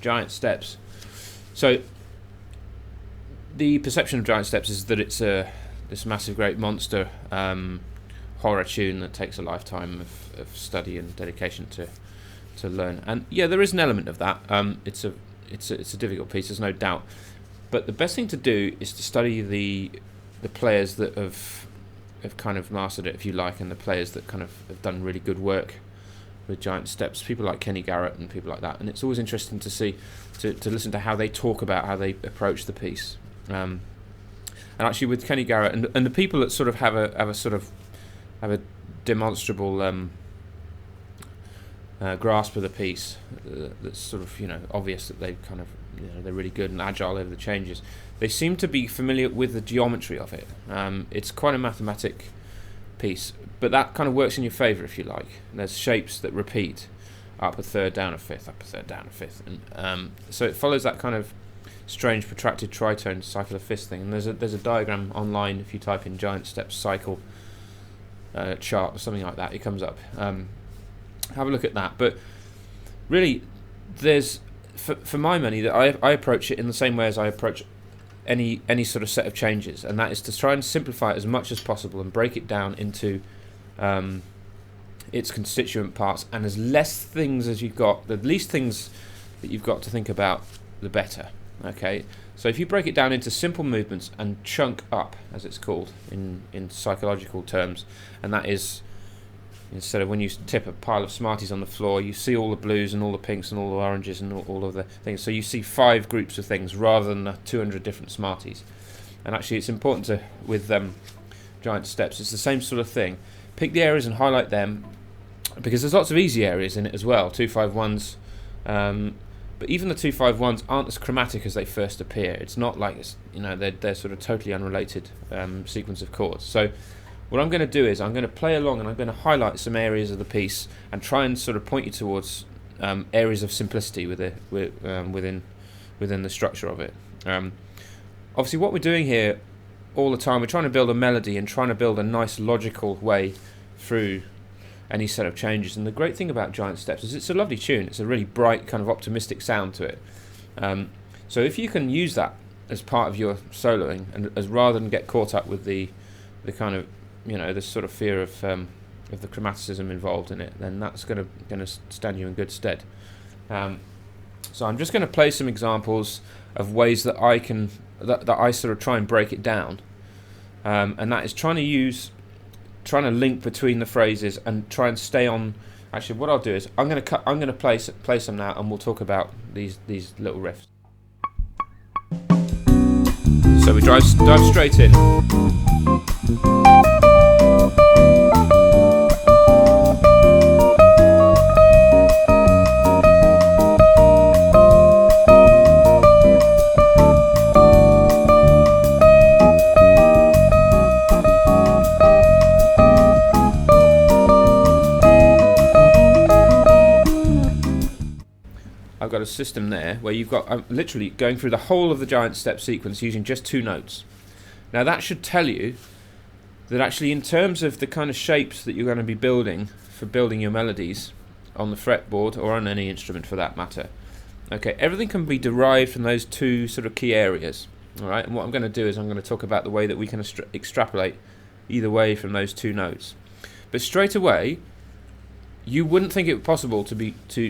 Giant steps. So the perception of giant steps is that it's this massive, great monster horror tune that takes a lifetime of study and dedication to learn. And yeah, there is an element of that. It's a difficult piece, there's no doubt. But the best thing to do is to study the players that have kind of mastered it, if you like, and the players that kind of have done really good work with giant steps, people like Kenny Garrett and people like that. And it's always interesting to see, to listen to how they talk about how they approach the piece. And actually with Kenny Garrett and the people that sort of have a demonstrable grasp of the piece, that's sort of, obvious that they kind of, they're really good and agile over the changes. They seem to be familiar with the geometry of it. It's quite a mathematic piece, but that kind of works in your favour, if you like. And there's shapes that repeat, up a third, down a fifth, up a third, down a fifth, and so it follows that kind of strange protracted tritone cycle of fifths thing. And there's a diagram online, if you type in giant steps cycle chart or something like that, it comes up. Have a look at that. But really, there's for my money, that I approach it in the same way as I approach any sort of set of changes, and that is to try and simplify it as much as possible and break it down into its constituent parts, and as less things as you've got, the least things that you've got to think about, the better. Okay, so if you break it down into simple movements and chunk up, as it's called in psychological terms, and that is, instead of when you tip a pile of Smarties on the floor, you see all the blues and all the pinks and all the oranges and all of the things. So you see 5 groups of things rather than 200 different Smarties. And actually it's important to, with giant steps, it's the same sort of thing. Pick the areas and highlight them, because there's lots of easy areas in it as well. 2-5-1s, but even the 2-5-1s aren't as chromatic as they first appear. It's not like it's, they're sort of totally unrelated sequence of chords. So what I'm going to do is I'm going to play along and I'm going to highlight some areas of the piece and try and sort of point you towards areas of simplicity within the structure of it. Obviously what we're doing here all the time, we're trying to build a melody and trying to build a nice logical way through any set of changes. And the great thing about giant steps is it's a lovely tune. It's a really bright kind of optimistic sound to it. So if you can use that as part of your soloing, and as rather than get caught up with the kind of this sort of fear of the chromaticism involved in it, then that's going to stand you in good stead. So I'm just going to play some examples of ways that I sort of try and break it down, and that is trying to link between the phrases and try and stay on. Actually, what I'll do is I'm going to play some now, and we'll talk about these little riffs. So we dive straight in. I've got a system there where you've got, I'm literally going through the whole of the giant step sequence using just 2 notes. Now that should tell you that actually in terms of the kind of shapes that you're going to be building for building your melodies on the fretboard or on any instrument for that matter, okay, everything can be derived from those 2 sort of key areas. Alright, and what I'm going to do is I'm going to talk about the way that we can extrapolate either way from those 2 notes. But straight away, you wouldn't think it possible to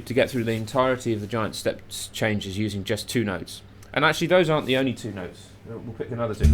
get through the entirety of the giant steps changes using just 2 notes. And actually those aren't the only 2 notes. We'll pick another 2.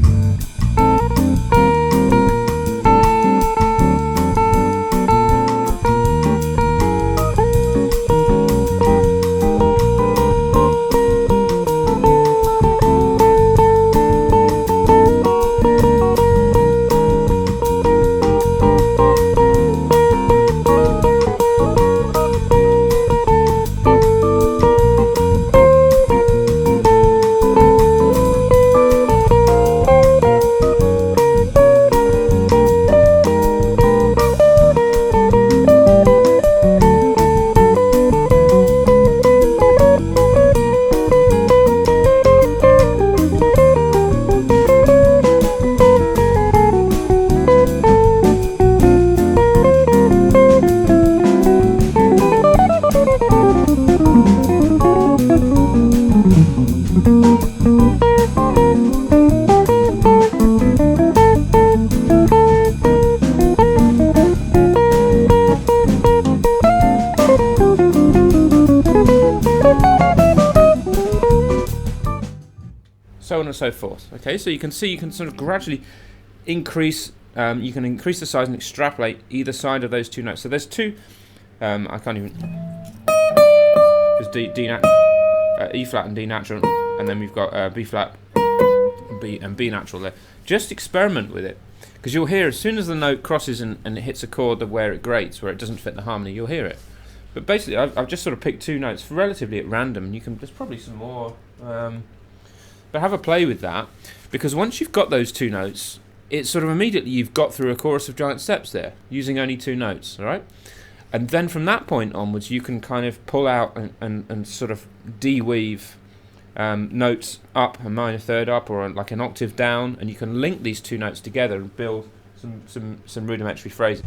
so on and so forth. Okay, so you can see you can sort of gradually increase. You can increase the size and extrapolate either side of those two notes. So there's two. I can't even. There's E flat and D natural, and then we've got B flat, and B natural there. Just experiment with it, because you'll hear as soon as the note crosses and it hits a chord where it grates, where it doesn't fit the harmony, you'll hear it. But basically, I've just sort of picked two notes relatively at random, and you can. There's probably some more, but have a play with that, because once you've got those two notes, it's sort of immediately you've got through a chorus of giant steps there, using only two notes. All right. And then from that point onwards, you can kind of pull out and sort of de-weave notes up, a minor third up, or like an octave down, and you can link these two notes together and build some rudimentary phrases.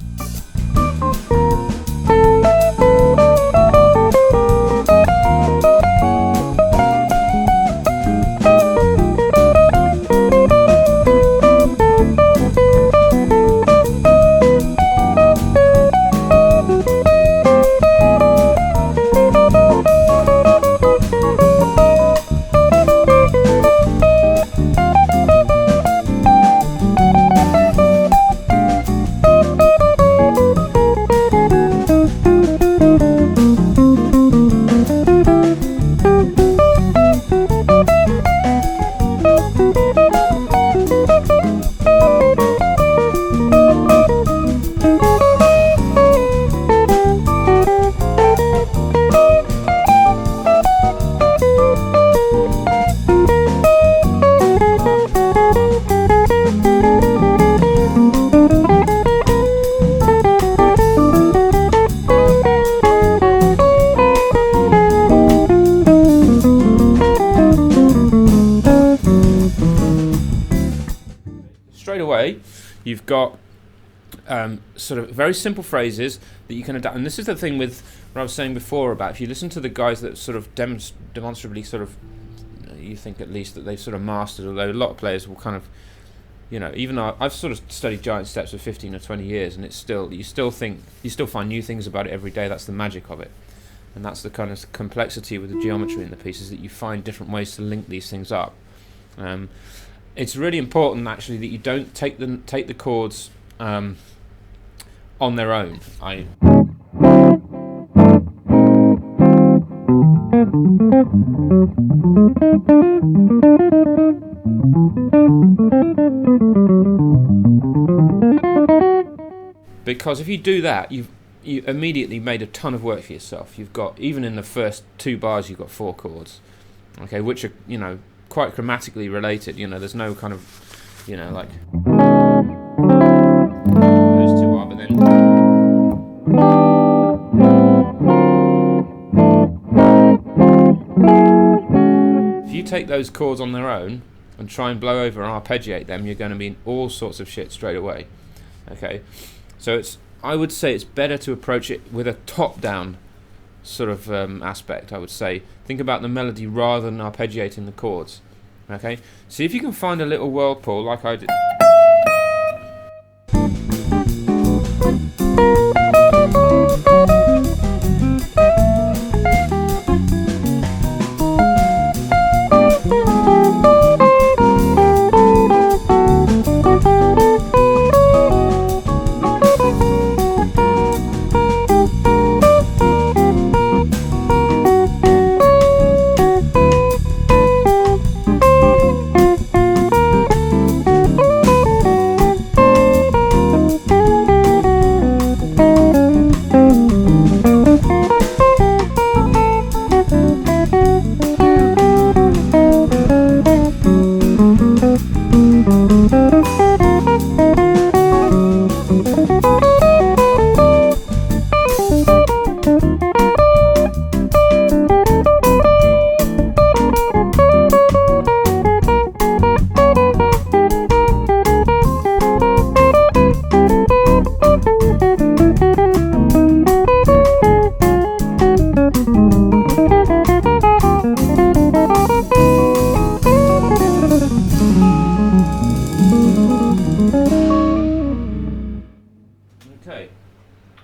Straight away, you've got sort of very simple phrases that you can adapt. And this is the thing with what I was saying before about if you listen to the guys that sort of demonstrably sort of, you think at least that they've sort of mastered, although a lot of players will kind of, even though I've sort of studied giant steps for 15 or 20 years, and it's still, you still find new things about it every day. That's the magic of it. And that's the kind of complexity with the geometry in the piece, is that you find different ways to link these things up. It's really important actually that you don't take the chords on their own. Because if you do that, you immediately made a ton of work for yourself. You've got, even in the first two bars, you've got four chords, okay, which are quite chromatically related. There's no kind of, like those two are, but then if you take those chords on their own and try and blow over and arpeggiate them, you're going to be in all sorts of shit straight away. Okay, so I would say it's better to approach it with a top-down sort of aspect. I would say think about the melody rather than arpeggiating the chords. Okay, see if you can find a little whirlpool like I did.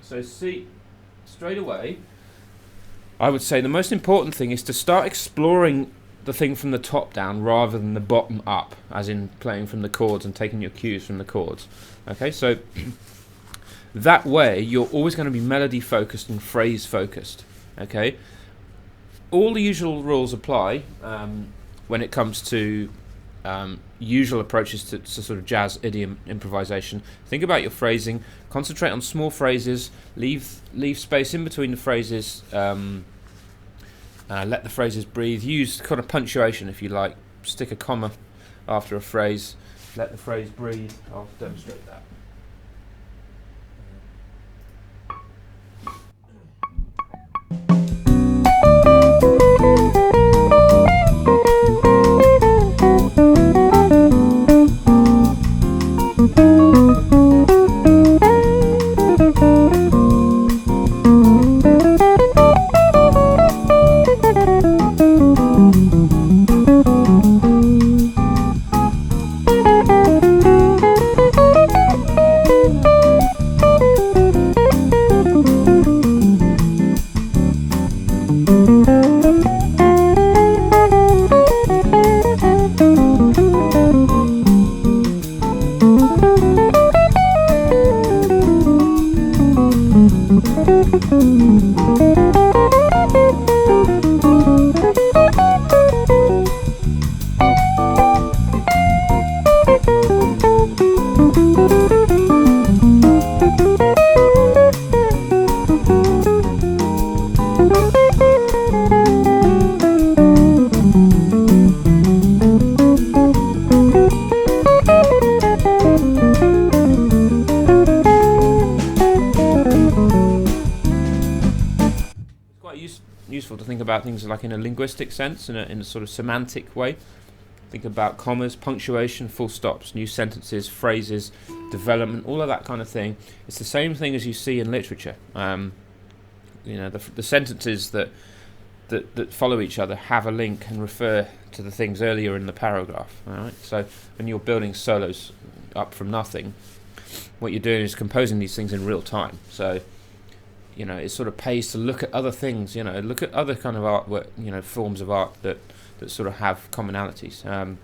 So see, straight away, I would say the most important thing is to start exploring the thing from the top down rather than the bottom up, as in playing from the chords and taking your cues from the chords. Okay, so that way you're always going to be melody focused and phrase focused. Okay, all the usual rules apply when it comes to usual approaches to sort of jazz idiom improvisation. Think about your phrasing, concentrate on small phrases, leave space in between the phrases, let the phrases breathe, use kind of punctuation if you like, stick a comma after a phrase, let the phrase breathe. I'll demonstrate that. Useful to think about things like in a linguistic sense, in a sort of semantic way. Think about commas, punctuation, full stops, new sentences, phrases, development, all of that kind of thing. It's the same thing as you see in literature. The sentences that follow each other have a link and refer to the things earlier in the paragraph. All right? So when you're building solos up from nothing, what you're doing is composing these things in real time. So it sort of pays to look at other things, look at other kind of artwork, forms of art that sort of have commonalities.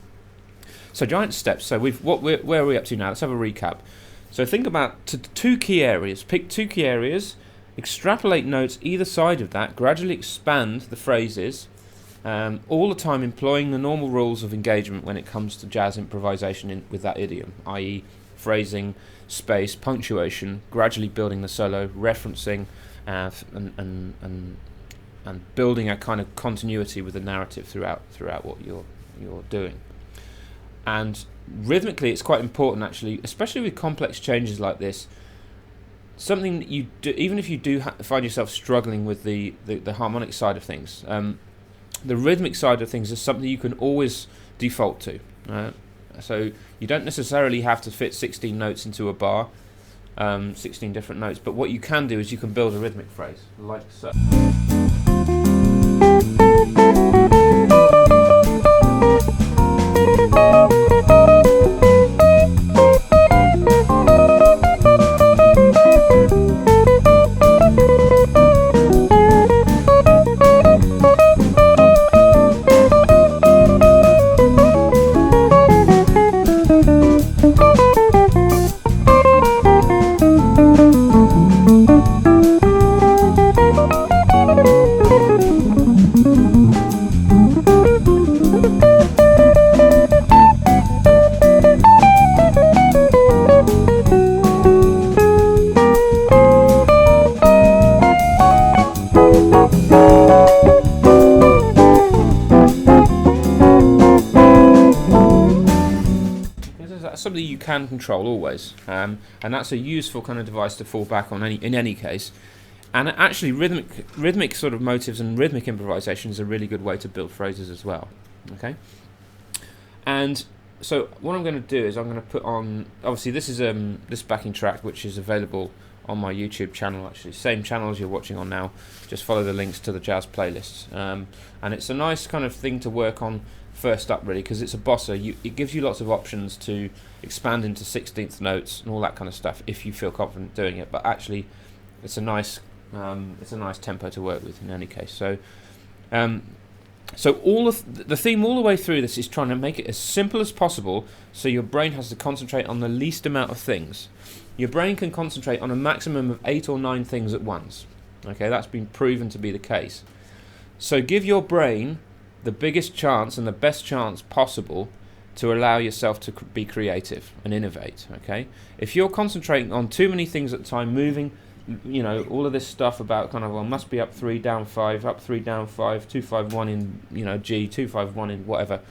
So giant steps. So where are we up to now? Let's have a recap. So think about two key areas. Pick two key areas, extrapolate notes either side of that, gradually expand the phrases, all the time employing the normal rules of engagement when it comes to jazz improvisation with that idiom, i.e. phrasing, space, punctuation, gradually building the solo, referencing, and building a kind of continuity with the narrative throughout what you're doing. And rhythmically, it's quite important actually, especially with complex changes like this. Something that you do, even if you do find yourself struggling with the harmonic side of things, the rhythmic side of things is something you can always default to. So you don't necessarily have to fit 16 notes into a bar, 16 different notes, but what you can do is you can build a rhythmic phrase, like so. Something you can control always, and that's a useful kind of device to fall back on in any case. And actually, rhythmic sort of motives and rhythmic improvisation is a really good way to build phrases as well. Okay, and so what I'm going to do is I'm going to put on, obviously this is this backing track which is available on my YouTube channel, actually same channel as you're watching on now. Just follow the links to the jazz playlists, and it's a nice kind of thing to work on first up, really, because it's a bossa. It gives you lots of options to expand into 16th notes and all that kind of stuff if you feel confident doing it. But actually, it's a nice tempo to work with in any case. So So the theme all the way through this is trying to make it as simple as possible, so your brain has to concentrate on the least amount of things. Your brain can concentrate on a maximum of 8 or 9 things at once. Okay, that's been proven to be the case. So give your brain the biggest chance and the best chance possible to allow yourself to be creative and innovate. Okay, if you're concentrating on too many things at a time, moving, you know, all of this stuff about kind of, well, must be up 3, down 5, up 3, down 5, 2, 5, 1 in, you know, G, 2, 5, 1 in whatever.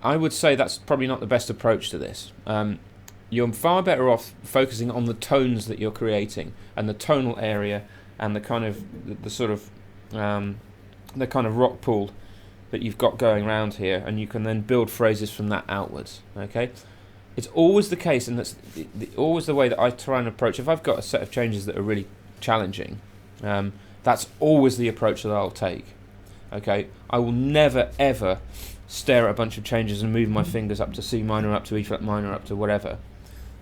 I would say that's probably not the best approach to this. You're far better off focusing on the tones that you're creating and the tonal area and the kind of the sort of the kind of rock pool that you've got going around here, and you can then build phrases from that outwards. Okay, it's always the case, and that's always the way that I try and approach. If I've got a set of changes that are really challenging, that's always the approach that I'll take. Okay, I will never ever stare at a bunch of changes and move my fingers up to C minor, up to E flat minor, up to whatever.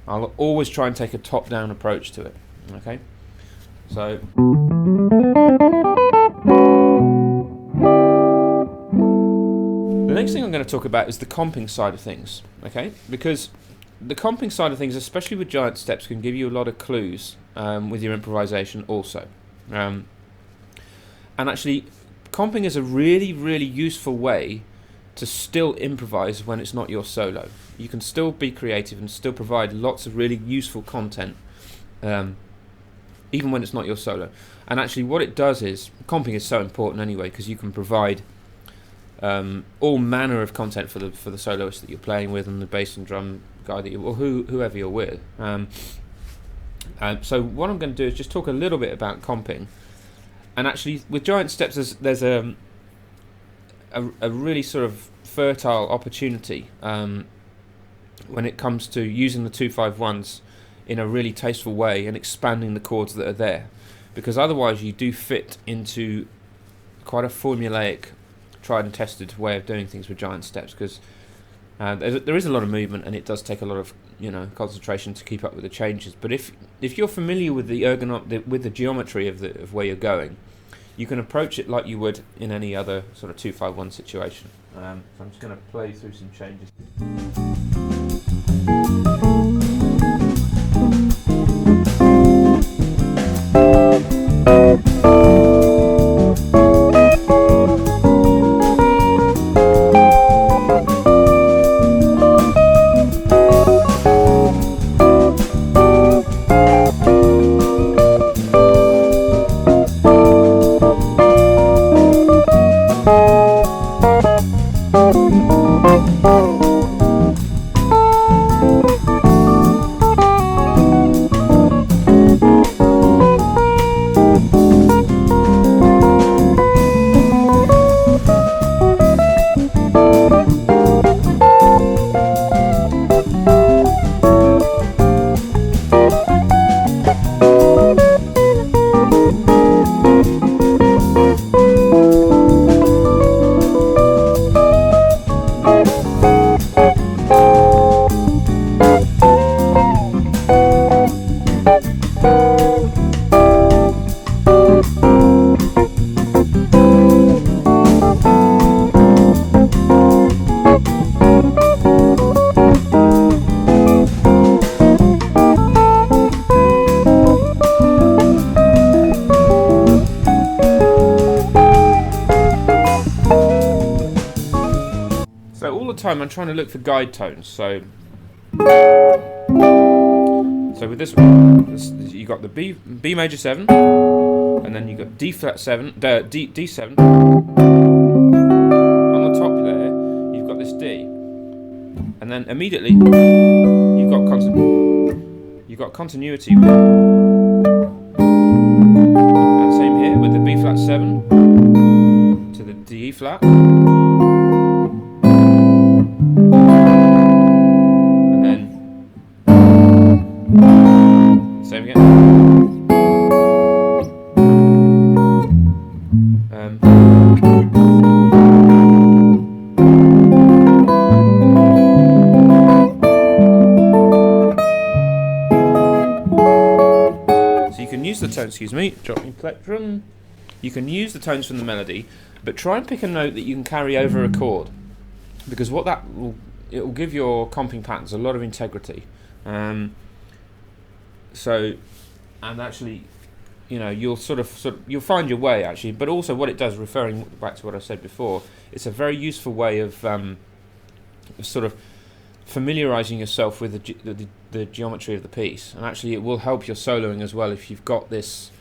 I'll always try and take a top-down approach to it. Okay, so the next thing I'm going to talk about is the comping side of things. Okay, because the comping side of things, especially with giant steps, can give you a lot of clues with your improvisation also. And actually, comping is a really, really useful way to still improvise when it's not your solo. You can still be creative and still provide lots of really useful content, even when it's not your solo. And actually what it does is, comping is so important anyway, because you can provide all manner of content for the soloist that you're playing with, and the bass and drum guy that or whoever you're with. So what I'm going to do is just talk a little bit about comping. And actually with giant steps there's a really sort of fertile opportunity when it comes to using the 2-5-1s in a really tasteful way and expanding the chords that are there, because otherwise you do fit into quite a formulaic, tried and tested way of doing things with giant steps, because there is a lot of movement and it does take a lot of, you know, concentration to keep up with the changes. But if you're familiar with the geometry of where you're going, you can approach it like you would in any other sort of 2-5-1 situation. So I'm just going to play through some changes. I'm trying to look for guide tones. So with this one, you got the B major 7, and then you got D flat 7, D7. On the top there, you've got this D, and then immediately you've got continuity. And same here with the B flat 7 to the D flat. Same again. So you can use the tone, excuse me, drop me plectrum. You can use the tones from the melody, but try and pick a note that you can carry over a chord, because what that will, it will give your comping patterns a lot of integrity. And actually, you know, you'll sort of you'll find your way actually. But also, what it does, referring back to what I said before, it's a very useful way of sort of familiarizing yourself with the geometry of the piece, and actually it will help your soloing as well if you've got this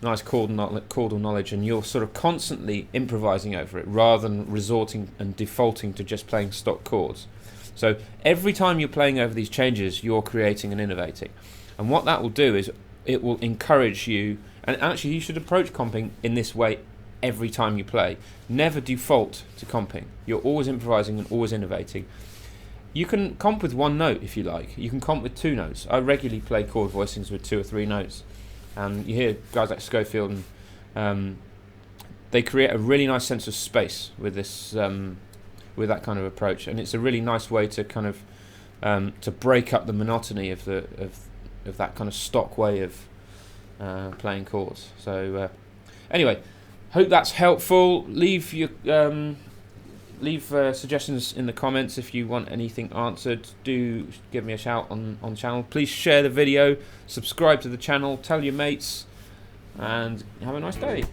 nice chordal knowledge, and you're sort of constantly improvising over it rather than resorting and defaulting to just playing stock chords. So every time you're playing over these changes, you're creating and innovating, and what that will do is it will encourage you. And actually, you should approach comping in this way every time you play. Never default to comping. You're always improvising and always innovating. You can comp with one note if you like. You can comp with two notes. I regularly play chord voicings with 2 or 3 notes. And you hear guys like Schofield, and they create a really nice sense of space with this, with that kind of approach. And it's a really nice way to kind of to break up the monotony of that kind of stock way of playing chords. So anyway, hope that's helpful. Leave your suggestions in the comments if you want anything answered. Do give me a shout on the channel. Please share the video, subscribe to the channel, tell your mates, and have a nice day.